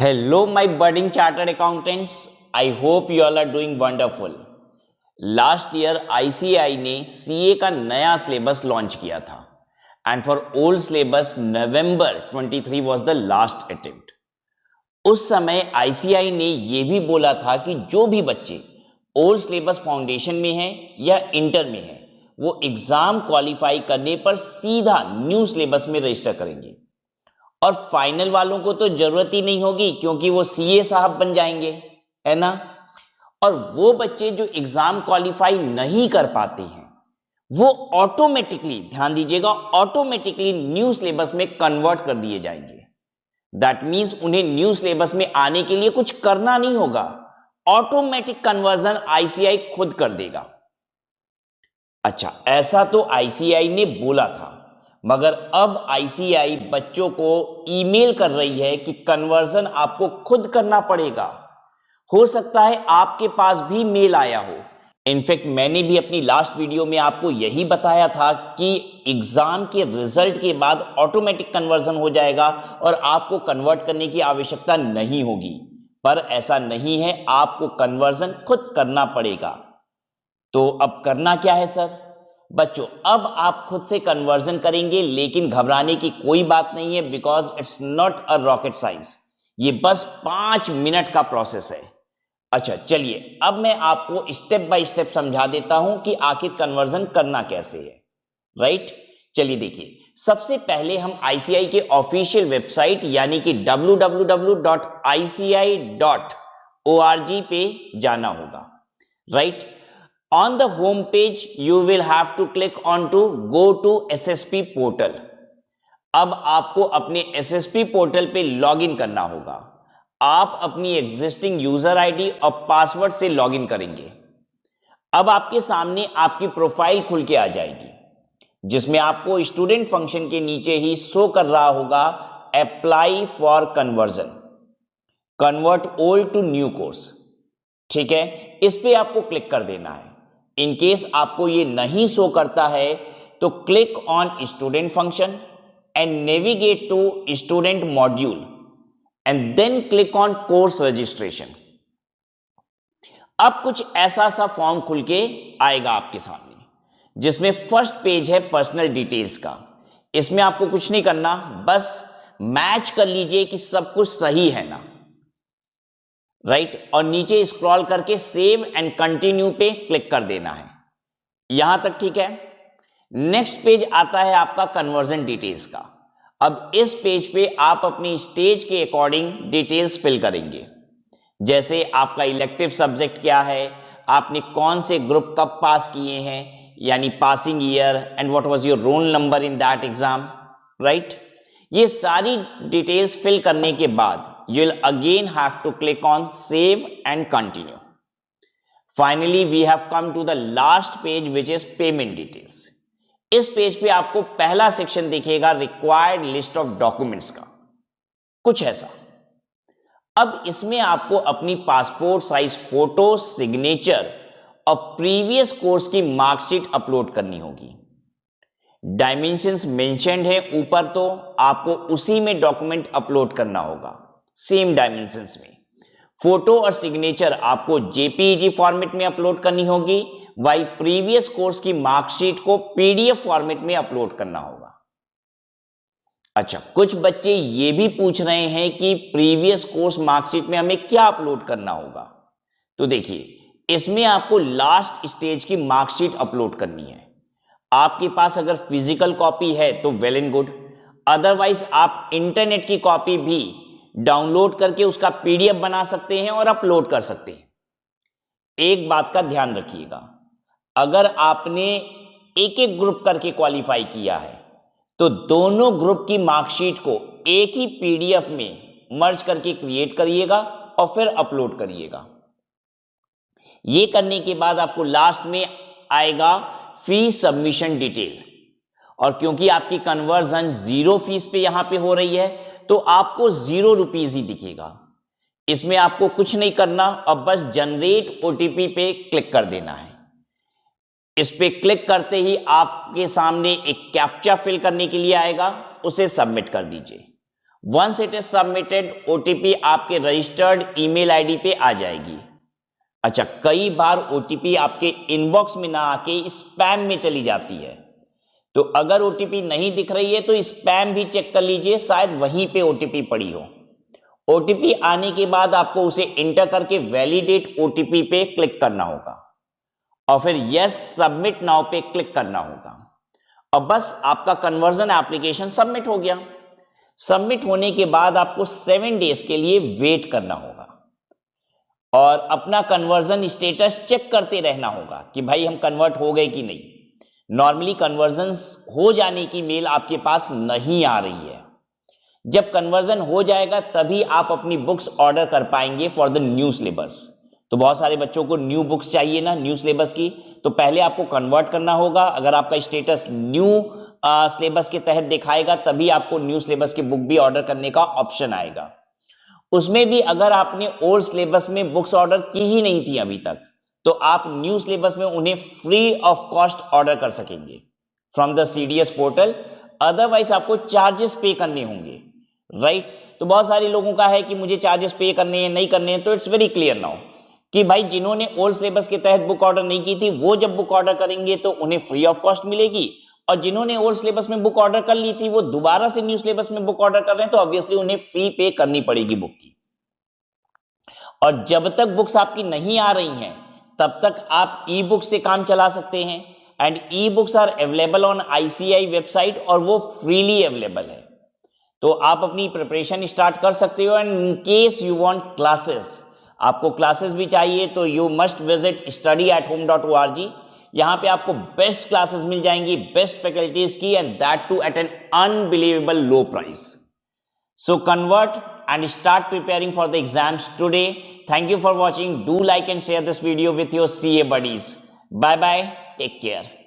Hello, my budding chartered accountants. I hope you all are doing wonderful. Last year ICAI ने CA का नया syllabus launch किया था and for old syllabus November 23 was the last attempt. उस समय ICAI ने यह भी बोला था कि जो भी बच्चे ओल्ड सिलेबस फाउंडेशन में हैं या इंटर में हैं वो एग्जाम क्वालिफाई करने पर सीधा न्यू सिलेबस में रजिस्टर करेंगे और फाइनल वालों को तो जरूरत ही नहीं होगी क्योंकि वो सीए साहब बन जाएंगे, है ना। और वो बच्चे जो एग्जाम क्वालिफाई नहीं कर पाते हैं वो ऑटोमेटिकली, ध्यान दीजिएगा, ऑटोमेटिकली न्यू सिलेबस में कन्वर्ट कर दिए जाएंगे। दैट मींस उन्हें न्यू सिलेबस में आने के लिए कुछ करना नहीं होगा, ऑटोमेटिक कन्वर्जन आईसीएआई खुद कर देगा। अच्छा, ऐसा तो आईसीएआई ने बोला था, मगर अब आईसीएआई बच्चों को ईमेल कर रही है कि कन्वर्जन आपको खुद करना पड़ेगा। हो सकता है आपके पास भी मेल आया हो। इनफैक्ट मैंने भी अपनी लास्ट वीडियो में आपको यही बताया था कि एग्जाम के रिजल्ट के बाद ऑटोमेटिक कन्वर्जन हो जाएगा और आपको कन्वर्ट करने की आवश्यकता नहीं होगी, पर ऐसा नहीं है, आपको कन्वर्जन खुद करना पड़ेगा। तो अब करना क्या है सर? बच्चों, अब आप खुद से कन्वर्जन करेंगे, लेकिन घबराने की कोई बात नहीं है, because it's not a rocket science. ये बस 5 मिनट का प्रोसेस है। अच्छा चलिए, अब मैं आपको स्टेप बाय स्टेप समझा देता हूं कि आखिर कन्वर्जन करना कैसे है। राइट, चलिए देखिए, सबसे पहले हम आईसीएआई के ऑफिशियल वेबसाइट यानी कि www.ici.org पे जाना होगा। Right, on the home page you will have to click on to go to SSP portal। अब आपको अपने SSP पोर्टल पे लॉगिन करना होगा। आप अपनी एग्जिस्टिंग यूजर आईडी और पासवर्ड से लॉगिन करेंगे। अब आपके सामने आपकी प्रोफाइल खुल के आ जाएगी, जिसमें आपको स्टूडेंट फंक्शन के नीचे ही शो कर रहा होगा apply for conversion, convert old to new course. ठीक है, इस पे आपको क्लिक कर देना है। इन केस आपको ये नहीं शो करता है तो click on student function and navigate to student module and then click on course registration. अब कुछ ऐसा सा फॉर्म खुल के आएगा आपके सामने, जिसमें फर्स्ट पेज है पर्सनल डिटेल्स का। इसमें आपको कुछ नहीं करना, बस मैच कर लीजिए कि सब कुछ सही है ना। राइट, और नीचे स्क्रॉल करके सेव एंड कंटिन्यू पे क्लिक कर देना है। यहां तक ठीक है। नेक्स्ट पेज आता है आपका कन्वर्जन डिटेल्स का। अब इस पेज पे आप अपनी स्टेज के अकॉर्डिंग डिटेल्स फिल करेंगे, जैसे आपका इलेक्टिव सब्जेक्ट क्या है, आपने कौन से ग्रुप कब पास किए हैं, यानी passing year, and what was your roll number in that exam. Right, ये सारी डिटेल्स फिल करने के बाद you will again have to click on save and continue. Finally we have come to the last page which is payment details. इस page पे आपको पहला section दिखेगा रिक्वायर्ड लिस्ट ऑफ डॉक्यूमेंट्स का, कुछ ऐसा। अब इसमें आपको अपनी पासपोर्ट साइज फोटो, सिग्नेचर और प्रीवियस कोर्स की मार्कशीट अपलोड करनी होगी। डायमेंशंस मेंशन्ड है ऊपर, तो आपको उसी में डॉक्यूमेंट अपलोड करना होगा, सेम डायमेंशंस में। फोटो और सिग्नेचर आपको जेपीईजी फॉर्मेट में अपलोड करनी होगी, वाइल प्रीवियस कोर्स की मार्कशीट को पीडीएफ फॉर्मेट में अपलोड करना होगा। अच्छा, कुछ बच्चे ये भी पूछ रहे हैं कि प्रीवियस कोर्स मार्कशीट में हमें क्या अपलोड करना होगा। तो देखिए, इसमें आपको लास्ट स्टेज की मार्कशीट अपलोड करनी है। आपके पास अगर फिजिकल कॉपी है तो वेल एंड गुड, अदरवाइज आप इंटरनेट की कॉपी भी डाउनलोड करके उसका पीडीएफ बना सकते हैं और अपलोड कर सकते हैं। एक बात का ध्यान रखिएगा, अगर आपने एक एक ग्रुप करके क्वालिफाई किया है तो दोनों ग्रुप की मार्कशीट को एक ही पीडीएफ में मर्ज करके क्रिएट करिएगा और फिर अपलोड करिएगा। यह करने के बाद आपको लास्ट में आएगा फी सबमिशन डिटेल, और क्योंकि आपकी कन्वर्जन 0 फीस पे यहां पे हो रही है तो आपको 0 रुपीज ही दिखेगा। इसमें आपको कुछ नहीं करना, अब बस जनरेट ओटीपी पे क्लिक कर देना है। इस पे क्लिक करते ही आपके सामने एक कैप्चा फिल करने के लिए आएगा, उसे सबमिट कर दीजिए। Once it is submitted OTP आपके रजिस्टर्ड ईमेल आईडी पे आ जाएगी। अच्छा, कई बार ओटीपी आपके इनबॉक्स में ना आके स्पैम में चली जाती है, तो अगर ओटीपी नहीं दिख रही है तो स्पैम भी चेक कर लीजिए, शायद वहीं पे ओटीपी पड़ी हो। ओटीपी आने के बाद आपको उसे इंटर करके वैलिडेट ओटीपी पे क्लिक करना होगा और फिर यस सबमिट नाउ पे क्लिक करना होगा और बस आपका कन्वर्जन एप्लीकेशन सबमिट हो गया। सबमिट होने के बाद आपको 7 डेज के लिए वेट करना होगा और अपना कन्वर्जन स्टेटस चेक करते रहना होगा कि भाई हम कन्वर्ट हो गए कि नहीं। नॉर्मली कन्वर्जन हो जाने की मेल आपके पास नहीं आ रही है। जब कन्वर्जन हो जाएगा तभी आप अपनी बुक्स ऑर्डर कर पाएंगे फॉर द न्यू सिलेबस। तो बहुत सारे बच्चों को न्यू बुक्स चाहिए ना न्यू सिलेबस की, तो पहले आपको कन्वर्ट करना होगा। अगर आपका स्टेटस न्यू सिलेबस के तहत दिखाएगा तभी आपको न्यू सिलेबस की बुक भी ऑर्डर करने का ऑप्शन आएगा। उसमें भी अगर आपने ओल्ड सिलेबस में बुक्स ऑर्डर की ही नहीं थी अभी तक, तो आप न्यू सिलेबस में उन्हें फ्री ऑफ कॉस्ट ऑर्डर कर सकेंगे from the CDS portal. Otherwise आपको चार्जेस पे करने होंगे, राइट। तो बहुत सारे लोगों का है कि मुझे चार्जेस पे करने हैं नहीं करने हैं, तो इट्स वेरी क्लियर नाउ कि भाई जिन्होंने ओल्ड सिलेबस के तहत बुक ऑर्डर नहीं की थी वो जब बुक ऑर्डर करेंगे तो उन्हें फ्री ऑफ कॉस्ट मिलेगी, और जिन्होंने ओल्ड सिलेबस में बुक ऑर्डर कर ली थी वो दोबारा से न्यू सिलेबस में बुक ऑर्डर कर रहे हैं तो ऑब्वियसली उन्हें फी पे करनी पड़ेगी बुक की। और जब तक बुक्स आपकी नहीं आ रही हैं तब तक आप ई बुक से काम चला सकते हैं, and e books are available on ICI website और वो फ्रीली अवेलेबल है। तो आप अपनी प्रिपरेशन स्टार्ट कर सकते हो। And in case you want classes, आपको क्लासेस भी चाहिए तो यू मस्ट विजिट studyathome.org। यहाँ पे आपको बेस्ट क्लासेस मिल जाएंगी बेस्ट फैकल्टीज की, and that too at an unbelievable low price. So convert and start preparing for the exams today. Thank you for watching. Do like and share this video with your CA buddies. Bye bye. Take care.